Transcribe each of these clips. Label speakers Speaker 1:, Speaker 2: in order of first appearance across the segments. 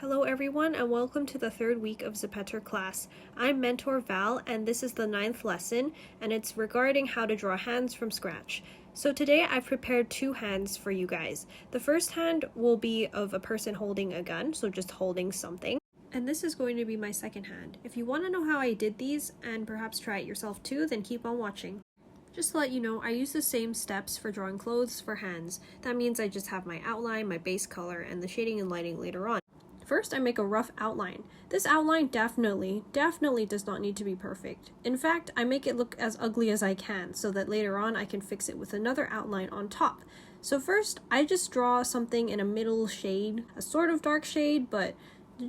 Speaker 1: Hello everyone and welcome to the third week of ZEPETOR class. I'm Mentor Val and this is the 9th lesson and it's regarding how to draw hands from scratch. So today I've prepared two hands for you guys. The first hand will be of a person holding a gun, so just holding something. And this is going to be my second hand. If you want to know how I did these and perhaps try it yourself too, then keep on watching. Just to let you know, I use the same steps for drawing clothes for hands. That means I just have my outline, my base color, and the shading and lighting later on. First, I make a rough outline. This outline definitely does not need to be perfect. In fact, I make it look as ugly as I can so that later on I can fix it with another outline on top. So first, I just draw something in a middle shade, a sort of dark shade, but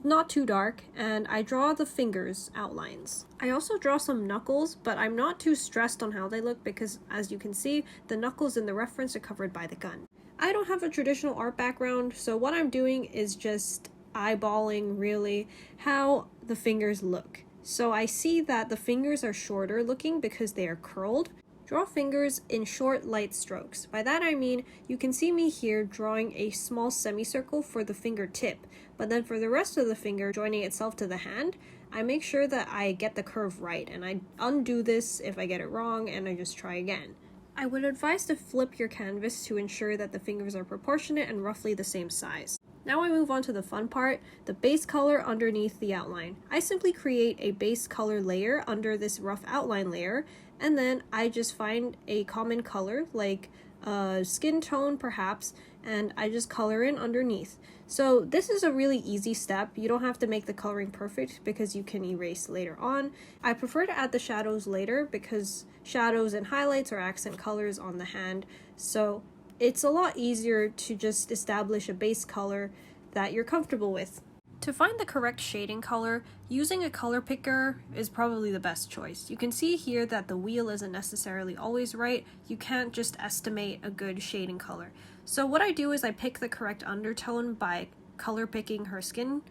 Speaker 1: not too dark, and I draw the fingers outlines. I also draw some knuckles, but I'm not too stressed on how they look because, as you can see, the knuckles in the reference are covered by the gun. I don't have a traditional art background, so what I'm doing is just eyeballing really how the fingers look. So I see that the fingers are shorter looking because they are curled. Draw fingers in short light strokes. By that I mean you can see me here drawing a small semicircle for the fingertip, but then for the rest of the finger joining itself to the hand, I make sure that I get the curve right and I undo this if I get it wrong and I just try again. I would advise to flip your canvas to ensure that the fingers are proportionate and roughly the same size. Now I move on to the fun part, the base color underneath the outline. I simply create a base color layer under this rough outline layer, and then I just find a common color, like a skin tone perhaps, and I just color in underneath. So this is a really easy step. You don't have to make the coloring perfect because you can erase later on. I prefer to add the shadows later because shadows and highlights are accent colors on the hand, so it's a lot easier to just establish a base color that you're comfortable with. To find the correct shading color, using a color picker is probably the best choice. You can see here that the wheel isn't necessarily always right. You can't just estimate a good shading color. So what I do is I pick the correct undertone by color picking her skin.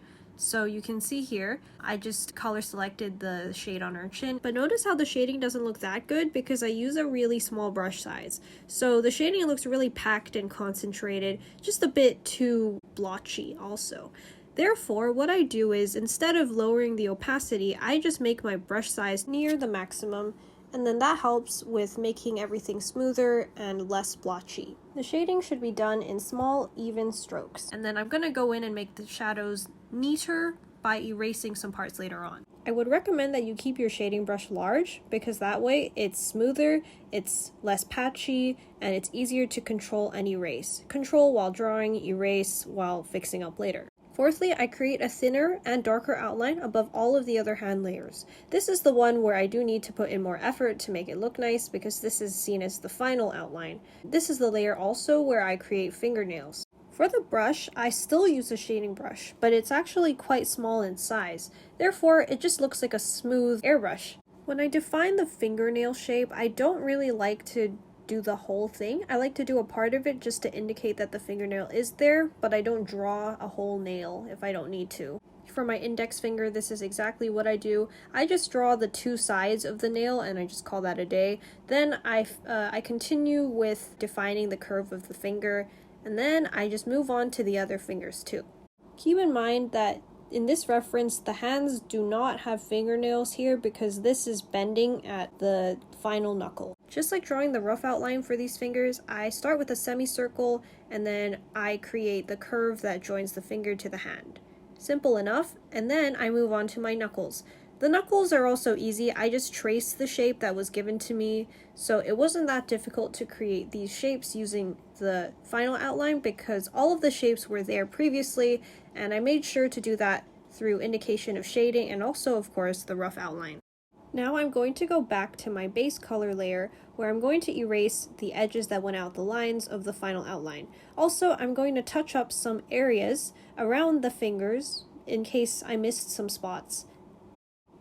Speaker 1: So you can see here, I just color selected the shade on her chin, but notice how the shading doesn't look that good because I use a really small brush size. So the shading looks really packed and concentrated, just a bit too blotchy also. Therefore, what I do is instead of lowering the opacity, I just make my brush size near the maximum, and then that helps with making everything smoother and less blotchy. The shading should be done in small, even strokes, and then I'm going to go in and make the shadows neater by erasing some parts later on. I would recommend that you keep your shading brush large because that way it's smoother, it's less patchy, and it's easier to control and erase. Control while drawing, erase while fixing up later. Fourthly, I create a thinner and darker outline above all of the other hand layers. This is the one where I do need to put in more effort to make it look nice because this is seen as the final outline. This is the layer also where I create fingernails. For the brush, I still use a shading brush, but it's actually quite small in size. Therefore, it just looks like a smooth airbrush. When I define the fingernail shape, I don't really like to do the whole thing. I like to do a part of it just to indicate that the fingernail is there, but I don't draw a whole nail if I don't need to. For my index finger, this is exactly what I do. I just draw the two sides of the nail and I just call that a day. Then I continue with defining the curve of the finger, and then I just move on to the other fingers too. Keep in mind that in this reference, the hands do not have fingernails here because this is bending at the final knuckle. Just like drawing the rough outline for these fingers, I start with a semicircle and then I create the curve that joins the finger to the hand. Simple enough, and then I move on to my knuckles. The knuckles are also easy. I just traced the shape that was given to me, so it wasn't that difficult to create these shapes using the final outline because all of the shapes were there previously, and I made sure to do that through indication of shading and also, of course, the rough outline. Now I'm going to go back to my base color layer where I'm going to erase the edges that went out the lines of the final outline. Also, I'm going to touch up some areas around the fingers in case I missed some spots.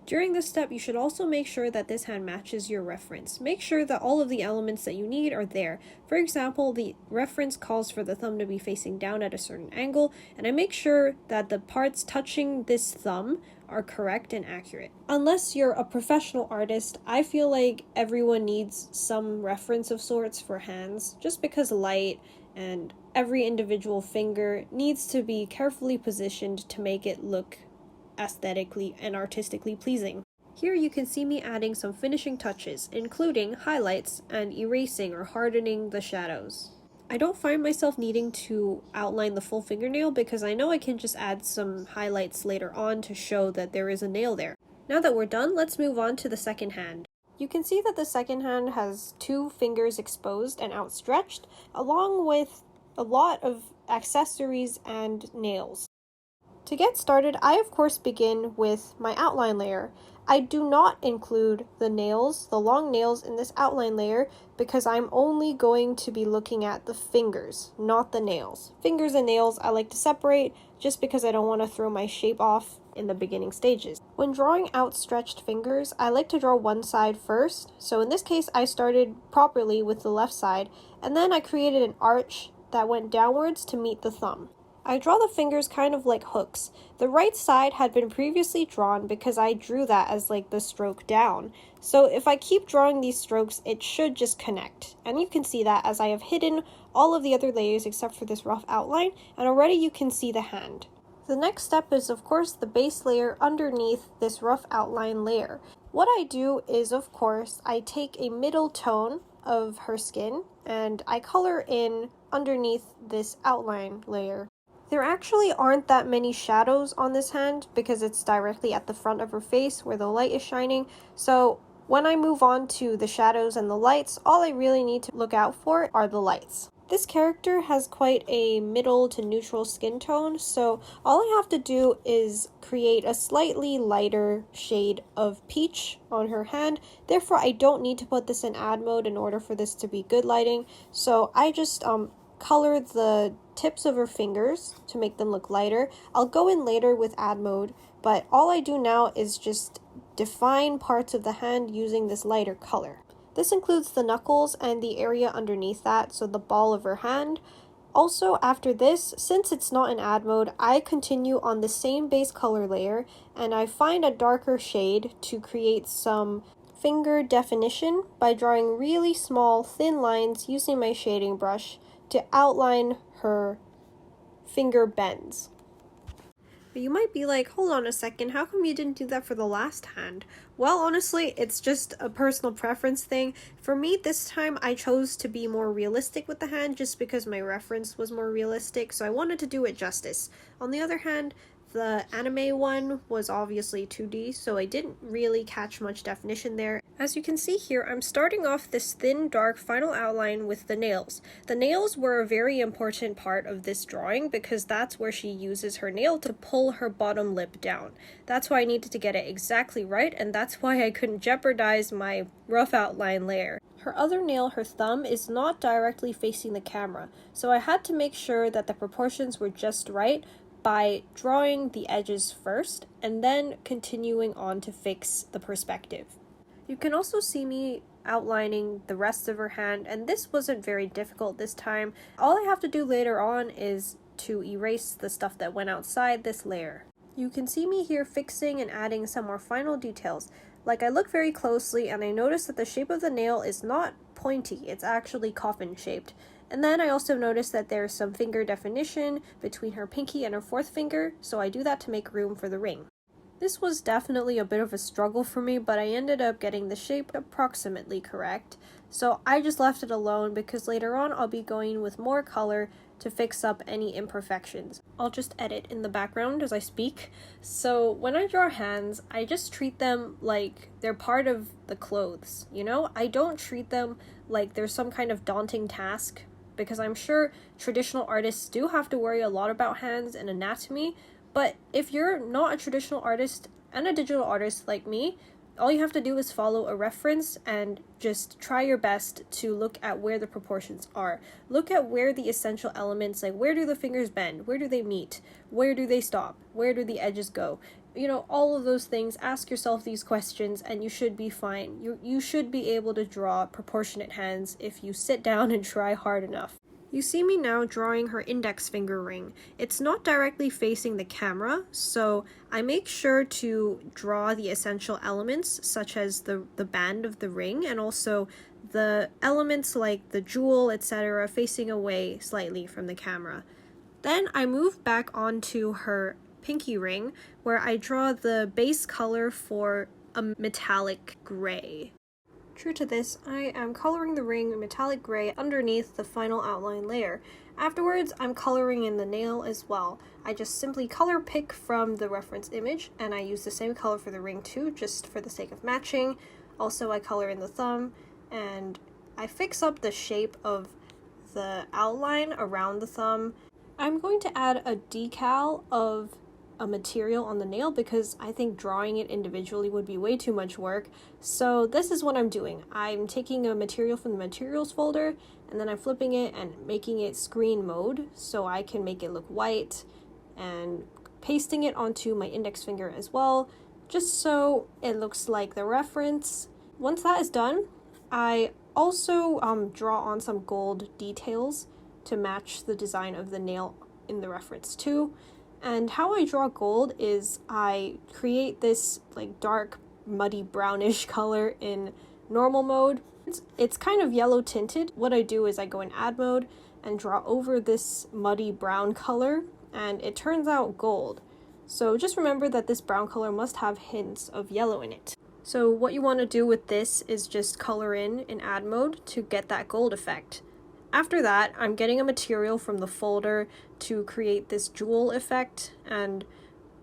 Speaker 1: During this step, you should also make sure that this hand matches your reference. Make sure that all of the elements that you need are there. For example, the reference calls for the thumb to be facing down at a certain angle, and I make sure that the parts touching this thumb are correct and accurate. Unless you're a professional artist, I feel like everyone needs some reference of sorts for hands, just because light and every individual finger needs to be carefully positioned to make it look aesthetically and artistically pleasing. Here you can see me adding some finishing touches, including highlights and erasing or hardening the shadows. I don't find myself needing to outline the full fingernail because I know I can just add some highlights later on to show that there is a nail there. Now that we're done, let's move on to the second hand. You can see that the second hand has 2 fingers exposed and outstretched, along with a lot of accessories and nails. To get started, I of course begin with my outline layer. I do not include the nails, the long nails, in this outline layer because I'm only going to be looking at the fingers, not the nails. Fingers and nails I like to separate just because I don't want to throw my shape off in the beginning stages. When drawing outstretched fingers, I like to draw one side first. So in this case, I started properly with the left side, and then I created an arch that went downwards to meet the thumb. I draw the fingers kind of like hooks. The right side had been previously drawn because I drew that as like the stroke down. So if I keep drawing these strokes, it should just connect. And you can see that as I have hidden all of the other layers except for this rough outline, and already you can see the hand. The next step is of course the base layer underneath this rough outline layer. What I do is of course I take a middle tone of her skin and I color in underneath this outline layer. There actually aren't that many shadows on this hand because it's directly at the front of her face where the light is shining, so when I move on to the shadows and the lights, all I really need to look out for are the lights. This character has quite a middle to neutral skin tone, so all I have to do is create a slightly lighter shade of peach on her hand. Therefore, I don't need to put this in add mode in order for this to be good lighting, so I just color the tips of her fingers to make them look lighter. I'll go in later with add mode, but all I do now is just define parts of the hand using this lighter color. This includes the knuckles and the area underneath that, so the ball of her hand. Also, after this, since it's not in add mode, I continue on the same base color layer and I find a darker shade to create some finger definition by drawing really small, thin lines using my shading brush to outline her finger bends. But you might be like, hold on a second, how come you didn't do that for the last hand? Well, honestly, it's just a personal preference thing. For me, this time I chose to be more realistic with the hand just because my reference was more realistic, so I wanted to do it justice. On the other hand, the anime one was obviously 2D, so I didn't really catch much definition there. As you can see here, I'm starting off this thin, dark final outline with the nails. The nails were a very important part of this drawing because that's where she uses her nail to pull her bottom lip down. That's why I needed to get it exactly right, and that's why I couldn't jeopardize my rough outline layer. Her other nail, her thumb, is not directly facing the camera, so I had to make sure that the proportions were just right by drawing the edges first and then continuing on to fix the perspective. You can also see me outlining the rest of her hand, and this wasn't very difficult this time. All I have to do later on is to erase the stuff that went outside this layer. You can see me here fixing and adding some more final details. Like, I look very closely and I notice that the shape of the nail is not pointy, it's actually coffin shaped. And then I also noticed that there's some finger definition between her pinky and her fourth finger, so I do that to make room for the ring. This was definitely a bit of a struggle for me, but I ended up getting the shape approximately correct. So I just left it alone because later on I'll be going with more color to fix up any imperfections. I'll just edit in the background as I speak. So when I draw hands, I just treat them like they're part of the clothes, you know? I don't treat them like they're some kind of daunting task, because I'm sure traditional artists do have to worry a lot about hands and anatomy, but if you're not a traditional artist and a digital artist like me, all you have to do is follow a reference and just try your best to look at where the proportions are. Look at where the essential elements, like where do the fingers bend, where do they meet, where do they stop, where do the edges go? You know, all of those things. Ask yourself these questions and you should be fine. You should be able to draw proportionate hands if you sit down and try hard enough. You see me now drawing her index finger ring. It's not directly facing the camera, so I make sure to draw the essential elements such as the band of the ring and also the elements like the jewel, etc., facing away slightly from the camera. Then I move back onto her pinky ring, where I draw the base color for a metallic gray. True to this, I am coloring the ring metallic gray underneath the final outline layer. Afterwards, I'm coloring in the nail as well. I just simply color pick from the reference image, and I use the same color for the ring too, just for the sake of matching. Also, I color in the thumb, and I fix up the shape of the outline around the thumb. I'm going to add a decal of a material on the nail because I think drawing it individually would be way too much work. So this is what I'm doing. I'm taking a material from the materials folder, and then I'm flipping it and making it screen mode so I can make it look white, and pasting it onto my index finger as well, just so it looks like the reference. Once that is done, I also draw on some gold details to match the design of the nail in the reference too. And how I draw gold is I create this like dark muddy brownish color in normal mode. It's kind of yellow tinted. What I do is I go in add mode and draw over this muddy brown color, and it turns out gold. So just remember that this brown color must have hints of yellow in it. So what you want to do with this is just color in add mode to get that gold effect. After that, I'm getting a material from the folder to create this jewel effect, and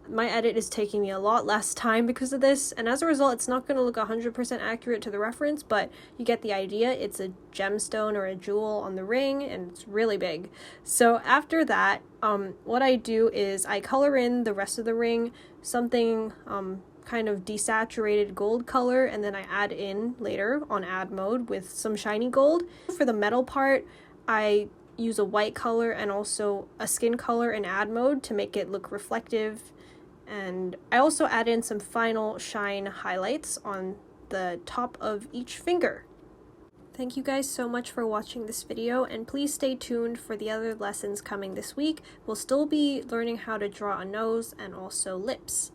Speaker 1: my edit is taking me a lot less time because of this, and as a result, it's not going to look 100% accurate to the reference, but you get the idea. It's a gemstone or a jewel on the ring, and it's really big. So after that, what I do is I color in the rest of the ring, something kind of desaturated gold color, and then I add in later on add mode with some shiny gold. For the metal part, I use a white color and also a skin color in add mode to make it look reflective, and I also add in some final shine highlights on the top of each finger. Thank you guys so much for watching this video, and please stay tuned for the other lessons coming this week. We'll still be learning how to draw a nose and also lips.